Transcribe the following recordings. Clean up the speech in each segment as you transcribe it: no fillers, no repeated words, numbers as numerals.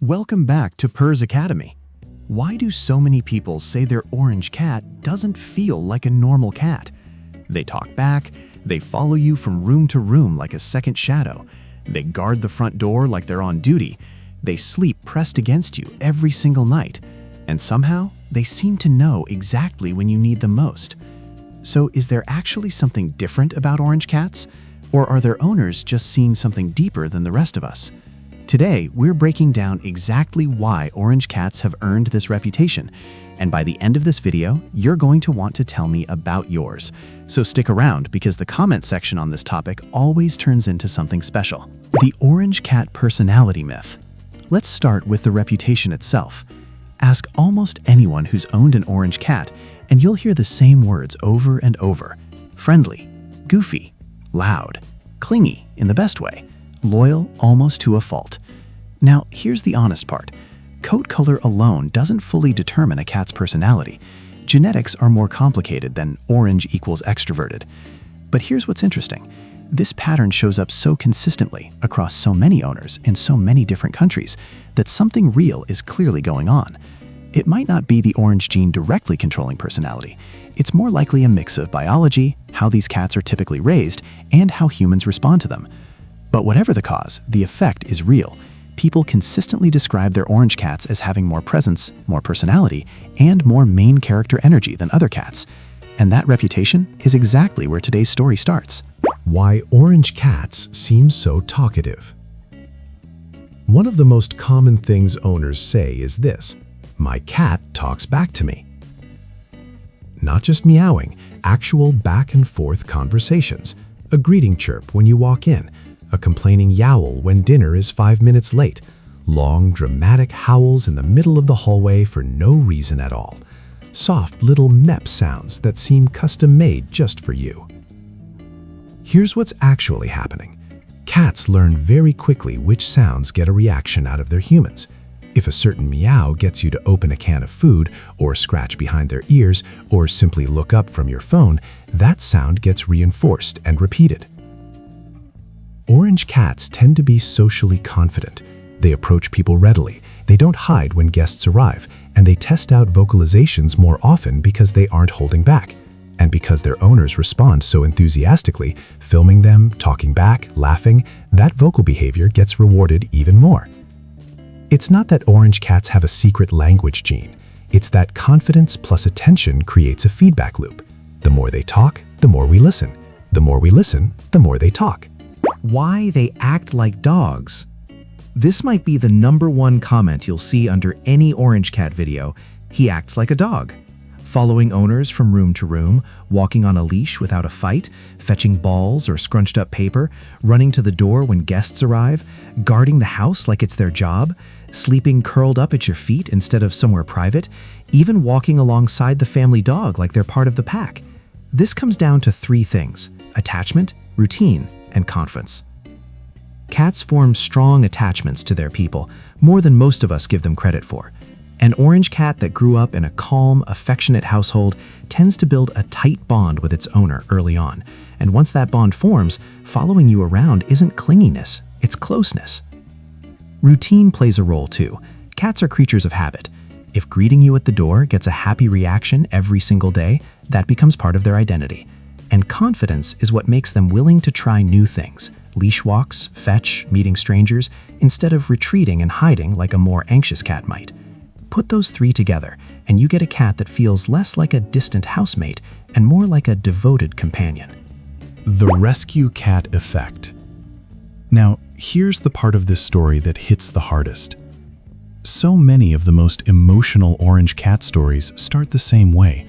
Welcome back to Purrs Academy. Why do so many people say their orange cat doesn't feel like a normal cat? They talk back, they follow you from room to room like a second shadow, they guard the front door like they're on duty, they sleep pressed against you every single night, and somehow they seem to know exactly when you need them most. So is there actually something different about orange cats? Or are their owners just seeing something deeper than the rest of us? Today, we're breaking down exactly why orange cats have earned this reputation, and by the end of this video, you're going to want to tell me about yours. So stick around because the comment section on this topic always turns into something special. The orange cat personality myth. Let's start with the reputation itself. Ask almost anyone who's owned an orange cat, and you'll hear the same words over and over. Friendly, goofy, loud, clingy in the best way, loyal almost to a fault. Now, here's the honest part. Coat color alone doesn't fully determine a cat's personality. Genetics are more complicated than orange equals extroverted. But here's what's interesting. This pattern shows up so consistently across so many owners in so many different countries that something real is clearly going on. It might not be the orange gene directly controlling personality. It's more likely a mix of biology, how these cats are typically raised, and how humans respond to them. But whatever the cause, the effect is real. People consistently describe their orange cats as having more presence, more personality, and more main character energy than other cats. And that reputation is exactly where today's story starts. Why orange cats seem so talkative. One of the most common things owners say is this: "My cat talks back to me." Not just meowing, actual back and forth conversations. A greeting chirp when you walk in, a complaining yowl when dinner is 5 minutes late, long dramatic howls in the middle of the hallway for no reason at all, soft little mep sounds that seem custom-made just for you. Here's what's actually happening. Cats learn very quickly which sounds get a reaction out of their humans. If a certain meow gets you to open a can of food, or scratch behind their ears, or simply look up from your phone, that sound gets reinforced and repeated. Orange cats tend to be socially confident. They approach people readily, they don't hide when guests arrive, and they test out vocalizations more often because they aren't holding back. And because their owners respond so enthusiastically, filming them, talking back, laughing, that vocal behavior gets rewarded even more. It's not that orange cats have a secret language gene. It's that confidence plus attention creates a feedback loop. The more they talk, the more we listen. The more we listen, the more they talk. Why they act like dogs. This might be the #1 comment you'll see under any orange cat video. He acts like a dog. Following owners from room to room, walking on a leash without a fight, fetching balls or scrunched up paper, running to the door when guests arrive, guarding the house like it's their job, sleeping curled up at your feet instead of somewhere private, even walking alongside the family dog like they're part of the pack. This comes down to 3 things: attachment, routine, and confidence. Cats form strong attachments to their people, more than most of us give them credit for. An orange cat that grew up in a calm, affectionate household tends to build a tight bond with its owner early on. And once that bond forms, following you around isn't clinginess, it's closeness. Routine plays a role too. Cats are creatures of habit. If greeting you at the door gets a happy reaction every single day, that becomes part of their identity. And confidence is what makes them willing to try new things. Leash walks, fetch, meeting strangers, instead of retreating and hiding like a more anxious cat might. Put those 3 together, and you get a cat that feels less like a distant housemate and more like a devoted companion. The rescue cat effect. Now, here's the part of this story that hits the hardest. So many of the most emotional orange cat stories start the same way: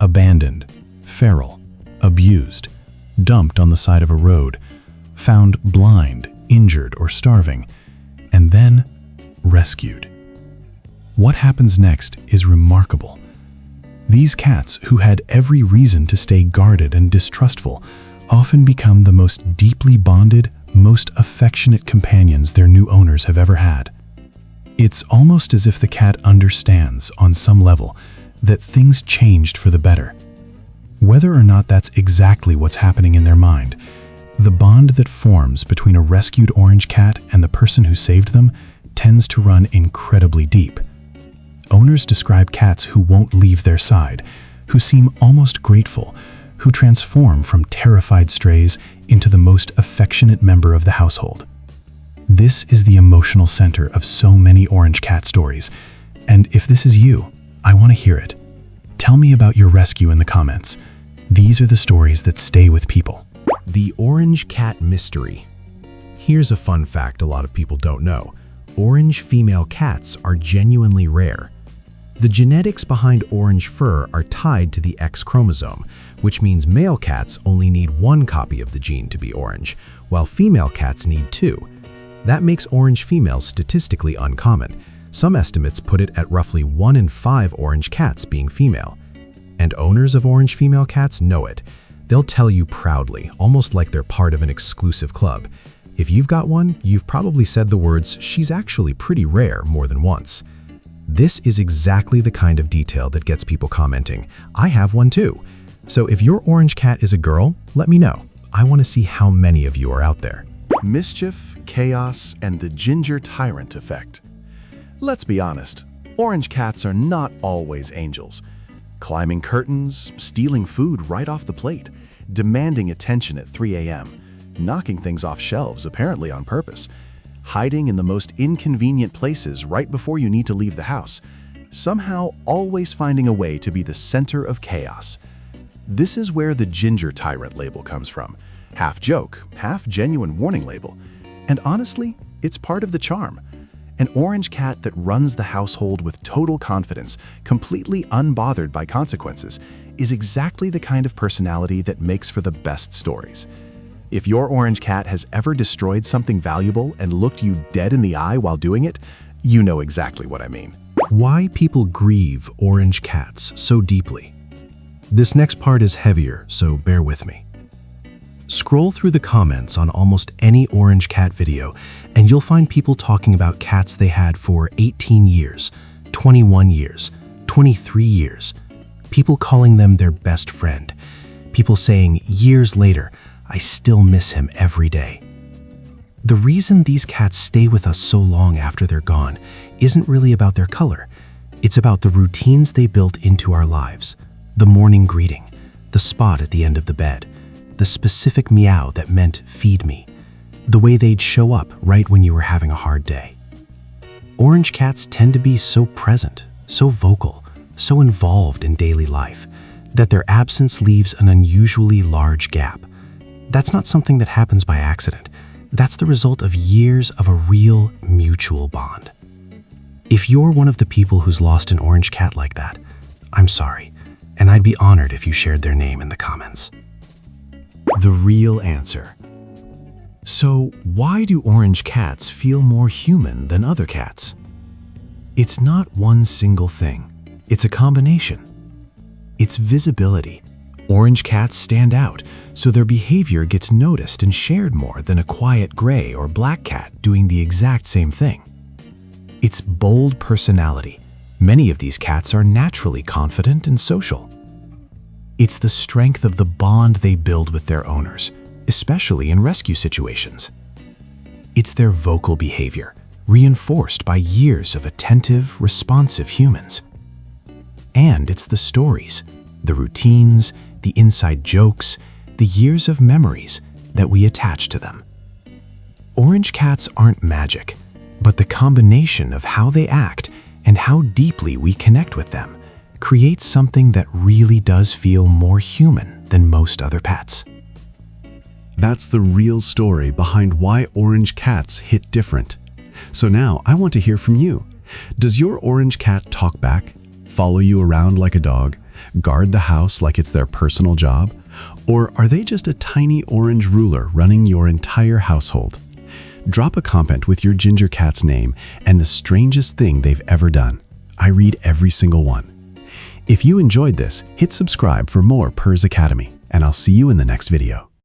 abandoned, feral, abused, dumped on the side of a road, found blind, injured, or starving, and then rescued. What happens next is remarkable. These cats, who had every reason to stay guarded and distrustful, often become the most deeply bonded, most affectionate companions their new owners have ever had. It's almost as if the cat understands, on some level, that things changed for the better. Whether or not that's exactly what's happening in their mind, the bond that forms between a rescued orange cat and the person who saved them tends to run incredibly deep. Owners describe cats who won't leave their side, who seem almost grateful, who transform from terrified strays into the most affectionate member of the household. This is the emotional center of so many orange cat stories, and if this is you, I want to hear it. Tell me about your rescue in the comments. These are the stories that stay with people. The orange cat mystery. Here's a fun fact a lot of people don't know. Orange female cats are genuinely rare. The genetics behind orange fur are tied to the X chromosome, which means male cats only need one copy of the gene to be orange, while female cats need two. That makes orange females statistically uncommon. Some estimates put it at roughly 1 in 5 orange cats being female. And owners of orange female cats know it. They'll tell you proudly, almost like they're part of an exclusive club. If you've got one, you've probably said the words, "She's actually pretty rare," more than once. This is exactly the kind of detail that gets people commenting, "I have one too." So if your orange cat is a girl, let me know. I want to see how many of you are out there. Mischief, chaos, and the ginger tyrant effect. Let's be honest, orange cats are not always angels. Climbing curtains, stealing food right off the plate, demanding attention at 3 a.m., knocking things off shelves apparently on purpose, hiding in the most inconvenient places right before you need to leave the house, somehow always finding a way to be the center of chaos. This is where the ginger tyrant label comes from. Half joke, half genuine warning label. And honestly, it's part of the charm. An orange cat that runs the household with total confidence, completely unbothered by consequences, is exactly the kind of personality that makes for the best stories. If your orange cat has ever destroyed something valuable and looked you dead in the eye while doing it, you know exactly what I mean. Why people grieve orange cats so deeply. This next part is heavier, so bear with me. Scroll through the comments on almost any orange cat video, and you'll find people talking about cats they had for 18 years, 21 years, 23 years. People calling them their best friend. People saying, years later, "I still miss him every day." The reason these cats stay with us so long after they're gone isn't really about their color. It's about the routines they built into our lives. The morning greeting, the spot at the end of the bed, the specific meow that meant "feed me," the way they'd show up right when you were having a hard day. Orange cats tend to be so present, so vocal, so involved in daily life, that their absence leaves an unusually large gap. That's not something that happens by accident. That's the result of years of a real mutual bond. If you're one of the people who's lost an orange cat like that, I'm sorry, and I'd be honored if you shared their name in the comments. The real answer. So, why do orange cats feel more human than other cats? It's not one single thing. It's a combination. It's visibility. Orange cats stand out, so their behavior gets noticed and shared more than a quiet gray or black cat doing the exact same thing. It's bold personality. Many of these cats are naturally confident and social. It's the strength of the bond they build with their owners, especially in rescue situations. It's their vocal behavior, reinforced by years of attentive, responsive humans. And it's the stories, the routines, the inside jokes, the years of memories that we attach to them. Orange cats aren't magic, but the combination of how they act and how deeply we connect with them creates something that really does feel more human than most other pets. That's the real story behind why orange cats hit different. So now I want to hear from you. Does your orange cat talk back, follow you around like a dog, guard the house like it's their personal job? Or are they just a tiny orange ruler running your entire household? Drop a comment with your ginger cat's name and the strangest thing they've ever done. I read every single one. If you enjoyed this, hit subscribe for more Purrs Academy, and I'll see you in the next video.